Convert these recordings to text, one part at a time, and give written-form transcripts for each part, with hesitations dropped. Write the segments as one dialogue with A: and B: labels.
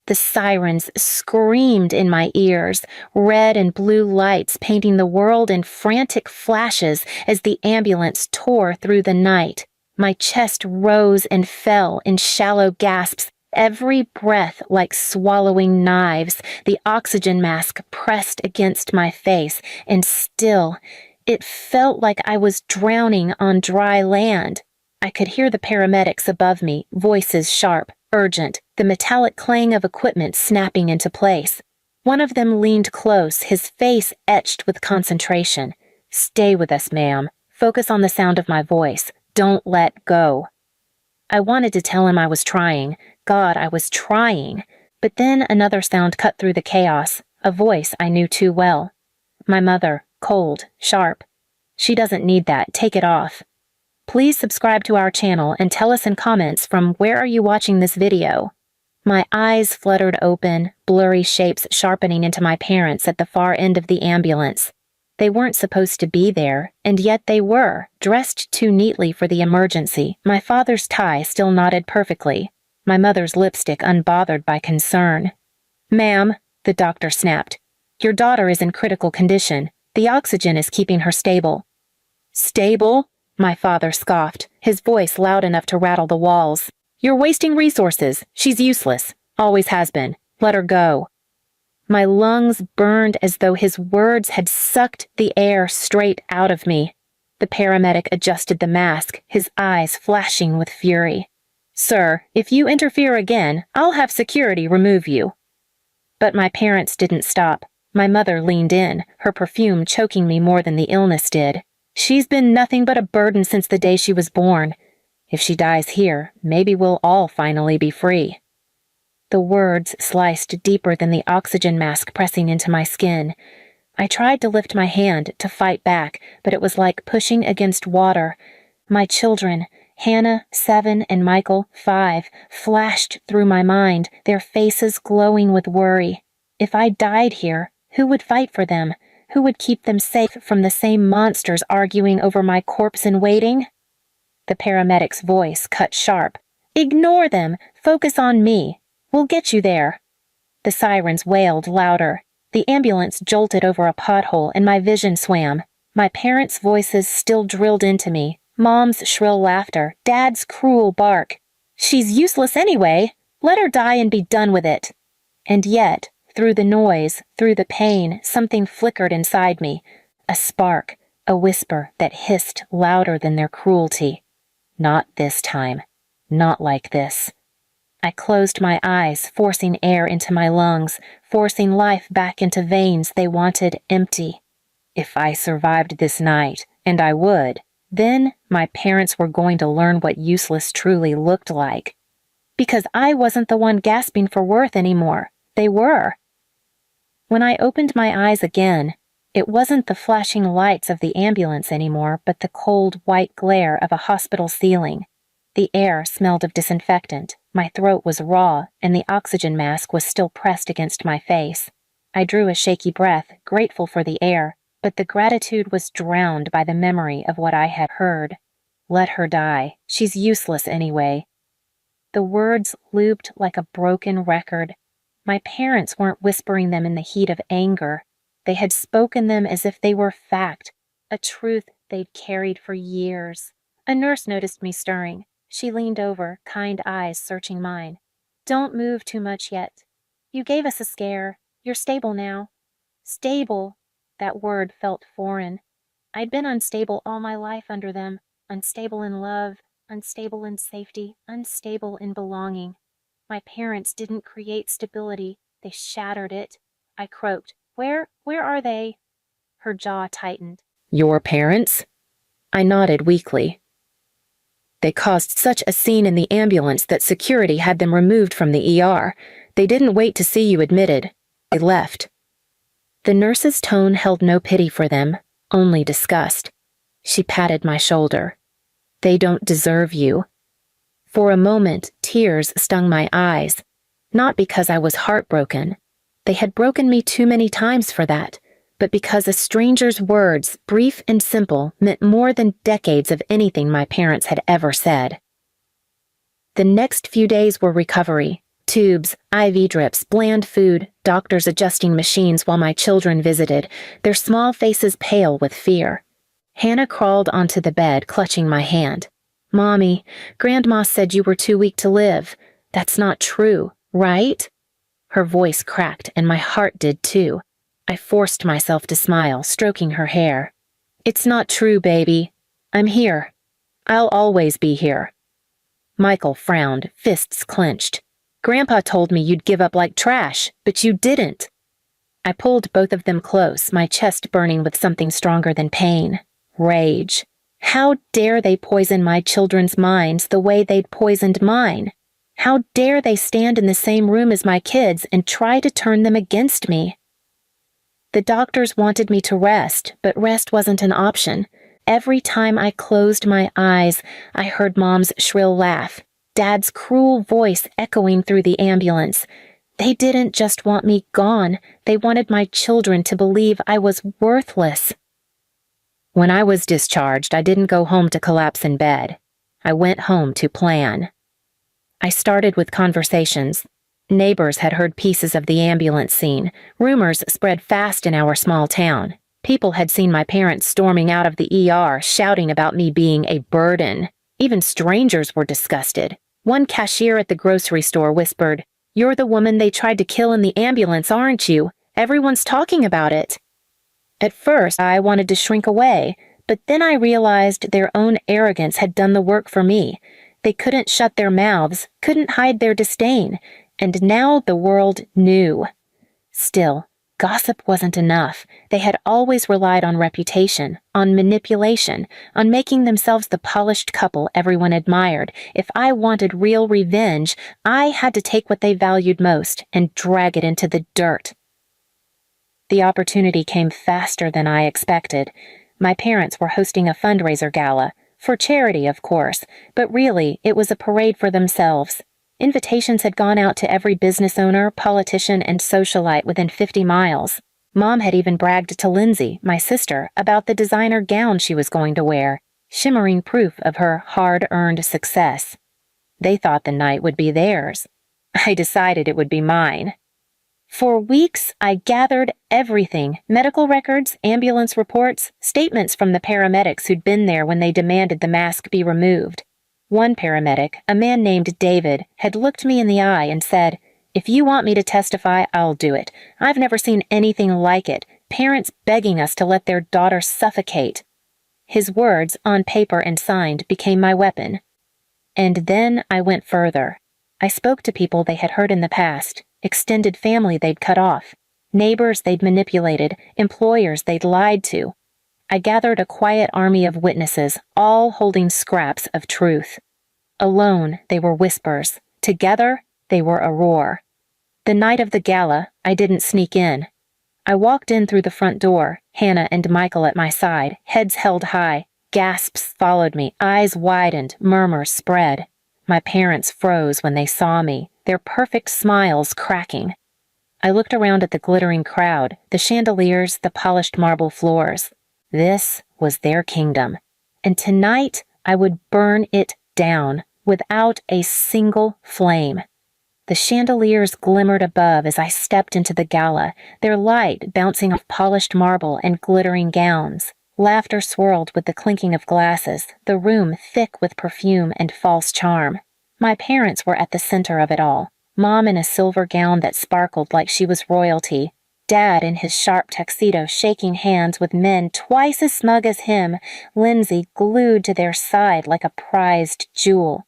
A: The sirens screamed in my ears, red and blue lights painting the world in frantic flashes as the ambulance tore through the night. My chest rose and fell in shallow gasps, every breath like swallowing knives, the oxygen mask pressed against my face, and still, it felt like I was drowning on dry land. I could hear the paramedics above me, voices sharp, urgent, the metallic clang of equipment snapping into place. One of them leaned close, his face etched with concentration. "Stay with us, ma'am. Focus on the sound of my voice. Don't let go." I wanted to tell him I was trying. God, I was trying. But then another sound cut through the chaos, a voice I knew too well. My mother, cold, sharp. "She doesn't need that. Take it off." Please subscribe to our channel and tell us in comments from where are you watching this video. My eyes fluttered open, blurry shapes sharpening into my parents at the far end of the ambulance. They weren't supposed to be there, and yet they were, dressed too neatly for the emergency. My father's tie still knotted perfectly, my mother's lipstick unbothered by concern. "Ma'am," the doctor snapped, "your daughter is in critical condition. The oxygen is keeping her stable." "Stable?" My father scoffed, his voice loud enough to rattle the walls. "You're wasting resources. She's useless. Always has been. Let her go." My lungs burned as though his words had sucked the air straight out of me. The paramedic adjusted the mask, his eyes flashing with fury. "Sir, if you interfere again, I'll have security remove you." But my parents didn't stop. My mother leaned in, her perfume choking me more than the illness did. "She's been nothing but a burden since the day she was born. If she dies here, maybe we'll all finally be free." The words sliced deeper than the oxygen mask pressing into my skin. I tried to lift my hand to fight back, but it was like pushing against water. My children, Hannah, 7, and Michael, 5, flashed through my mind, their faces glowing with worry. If I died here, who would fight for them? Who would keep them safe from the same monsters arguing over my corpse in waiting? The paramedic's voice cut sharp. "Ignore them! Focus on me! We'll get you there!" The sirens wailed louder. The ambulance jolted over a pothole and my vision swam. My parents' voices still drilled into me. Mom's shrill laughter, Dad's cruel bark. "She's useless anyway! Let her die and be done with it!" And yet, through the noise, through the pain, something flickered inside me. A spark, a whisper that hissed louder than their cruelty. Not this time. Not like this. I closed my eyes, forcing air into my lungs, forcing life back into veins they wanted empty. If I survived this night, and I would, then my parents were going to learn what useless truly looked like. Because I wasn't the one gasping for worth anymore. They were. When I opened my eyes again, it wasn't the flashing lights of the ambulance anymore, but the cold white glare of a hospital ceiling. The air smelled of disinfectant, my throat was raw, and the oxygen mask was still pressed against my face. I drew a shaky breath, grateful for the air, but the gratitude was drowned by the memory of what I had heard. "Let her die. She's useless anyway." The words looped like a broken record. My parents weren't whispering them in the heat of anger. They had spoken them as if they were fact, a truth they'd carried for years. A nurse noticed me stirring. She leaned over, kind eyes searching mine. "Don't move too much yet. You gave us a scare. You're stable now." Stable. That word felt foreign. I'd been unstable all my life under them. Unstable in love, unstable in safety, unstable in belonging. My parents didn't create stability. They shattered it. I croaked. Where are they?" Her jaw tightened. "Your parents?" I nodded weakly. "They caused such a scene in the ambulance that security had them removed from the ER. They didn't wait to see you admitted. They left." The nurse's tone held no pity for them, only disgust. She patted my shoulder. "They don't deserve you." For a moment, tears stung my eyes. Not because I was heartbroken. They had broken me too many times for that, but because a stranger's words, brief and simple, meant more than decades of anything my parents had ever said. The next few days were recovery. Tubes, IV drips, bland food, doctors adjusting machines while my children visited, their small faces pale with fear. Hannah crawled onto the bed, clutching my hand. "Mommy, Grandma said you were too weak to live. That's not true, right?" Her voice cracked, and my heart did too. I forced myself to smile, stroking her hair. "It's not true, baby. I'm here. I'll always be here." Michael frowned, fists clenched. "Grandpa told me you'd give up like trash, but you didn't." I pulled both of them close, my chest burning with something stronger than pain. Rage. How dare they poison my children's minds the way they'd poisoned mine? How dare they stand in the same room as my kids and try to turn them against me? The doctors wanted me to rest, but rest wasn't an option. Every time I closed my eyes, I heard Mom's shrill laugh, Dad's cruel voice echoing through the ambulance. They didn't just want me gone, they wanted my children to believe I was worthless. When I was discharged, I didn't go home to collapse in bed. I went home to plan. I started with conversations. Neighbors had heard pieces of the ambulance scene. Rumors spread fast in our small town. People had seen my parents storming out of the ER, shouting about me being a burden. Even strangers were disgusted. One cashier at the grocery store whispered, "You're the woman they tried to kill in the ambulance, aren't you? Everyone's talking about it." At first, I wanted to shrink away, but then I realized their own arrogance had done the work for me. They couldn't shut their mouths, couldn't hide their disdain, and now the world knew. Still, gossip wasn't enough. They had always relied on reputation, on manipulation, on making themselves the polished couple everyone admired. If I wanted real revenge, I had to take what they valued most and drag it into the dirt. The opportunity came faster than I expected. My parents were hosting a fundraiser gala, for charity, of course, but really, it was a parade for themselves. Invitations had gone out to every business owner, politician, and socialite within 50 miles. Mom had even bragged to Lindsay, my sister, about the designer gown she was going to wear, shimmering proof of her hard-earned success. They thought the night would be theirs. I decided it would be mine. For weeks, I gathered everything: medical records, ambulance reports, statements from the paramedics who'd been there when they demanded the mask be removed. One paramedic, a man named David, had looked me in the eye and said, "If you want me to testify, I'll do it. I've never seen anything like it. Parents begging us to let their daughter suffocate." His words, on paper and signed, became my weapon. And then I went further. I spoke to people they had hurt in the past, extended family they'd cut off, neighbors they'd manipulated, employers they'd lied to. I gathered a quiet army of witnesses, all holding scraps of truth. Alone, they were whispers. Together, they were a roar. The night of the gala, I didn't sneak in. I walked in through the front door, Hannah and Michael at my side, heads held high. Gasps followed me, eyes widened, murmurs spread. My parents froze when they saw me, their perfect smiles cracking. I looked around at the glittering crowd, the chandeliers, the polished marble floors. This was their kingdom, and tonight I would burn it down without a single flame. The chandeliers glimmered above as I stepped into the gala, their light bouncing off polished marble and glittering gowns. Laughter swirled with the clinking of glasses, the room thick with perfume and false charm. My parents were at the center of it all, Mom in a silver gown that sparkled like she was royalty, Dad in his sharp tuxedo shaking hands with men twice as smug as him, Lindsay glued to their side like a prized jewel.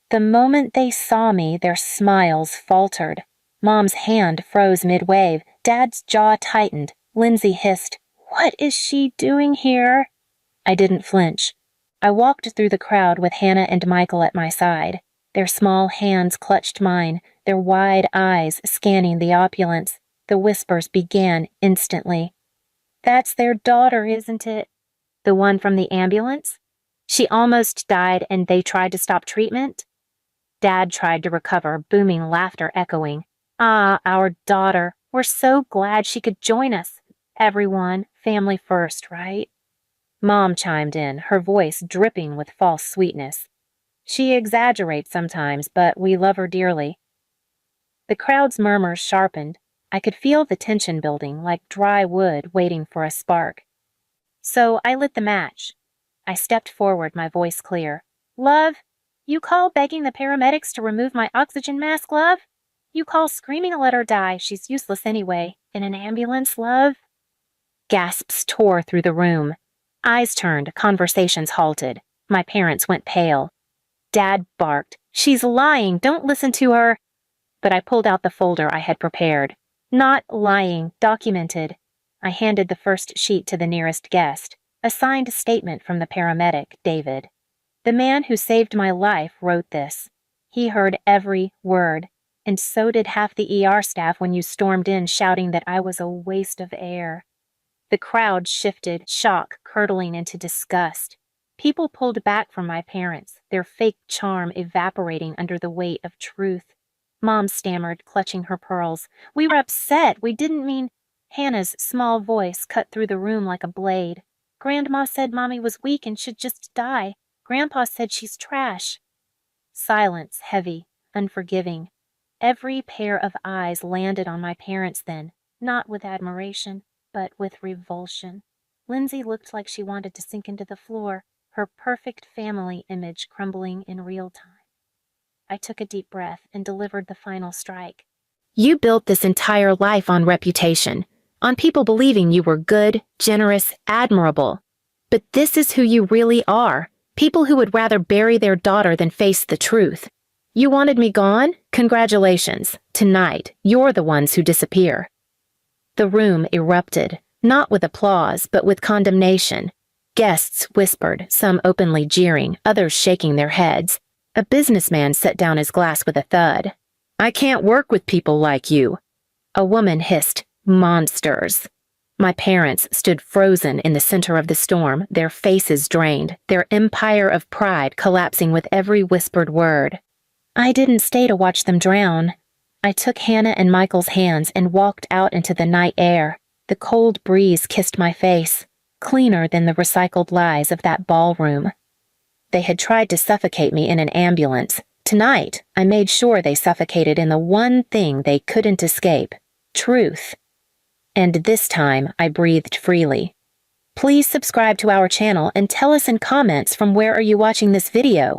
A: The moment they saw me, their smiles faltered. Mom's hand froze mid-wave, Dad's jaw tightened. Lindsay hissed, "What is she doing here?" I didn't flinch. I walked through the crowd with Hannah and Michael at my side. Their small hands clutched mine, their wide eyes scanning the opulence. The whispers began instantly. "That's their daughter, isn't it? The one from the ambulance? She almost died and they tried to stop treatment?" Dad tried to recover, booming laughter echoing. "Ah, our daughter. We're so glad she could join us. Everyone, family first, right?" Mom chimed in, her voice dripping with false sweetness. "She exaggerates sometimes, but we love her dearly." The crowd's murmurs sharpened. I could feel the tension building like dry wood waiting for a spark. So I lit the match. I stepped forward, my voice clear. Love, you call begging the paramedics to remove my oxygen mask, love? You call screaming to let her die, she's useless anyway, in an ambulance, love? Gasps tore through the room. Eyes turned, conversations halted. My parents went pale. Dad barked, she's lying, don't listen to her. But I pulled out the folder I had prepared. Not lying, documented. I handed the first sheet to the nearest guest, a signed statement from the paramedic, David. The man who saved my life wrote this. He heard every word, and so did half the ER staff when you stormed in shouting that I was a waste of air. The crowd shifted, shock curdling into disgust. People pulled back from my parents, their fake charm evaporating under the weight of truth. Mom stammered, clutching her pearls. We were upset. We didn't mean... Hannah's small voice cut through the room like a blade. Grandma said Mommy was weak and should just die. Grandpa said she's trash. Silence, heavy, unforgiving. Every pair of eyes landed on my parents then, not with admiration, but with revulsion. Lindsay looked like she wanted to sink into the floor, her perfect family image crumbling in real time. I took a deep breath and delivered the final strike. You built this entire life on reputation, on people believing you were good, generous, admirable. But this is who you really are, people who would rather bury their daughter than face the truth. You wanted me gone? Congratulations. Tonight, you're the ones who disappear. The room erupted, not with applause, but with condemnation. Guests whispered, some openly jeering, others shaking their heads. A businessman set down his glass with a thud. I can't work with people like you. A woman hissed, monsters. My parents stood frozen in the center of the storm, their faces drained, their empire of pride collapsing with every whispered word. I didn't stay to watch them drown. I took Hannah and Michael's hands and walked out into the night air. The cold breeze kissed my face, cleaner than the recycled lies of that ballroom. They had tried to suffocate me in an ambulance. Tonight, I made sure they suffocated in the one thing they couldn't escape, truth. And this time, I breathed freely. Please subscribe to our channel and tell us in comments from where are you watching this video.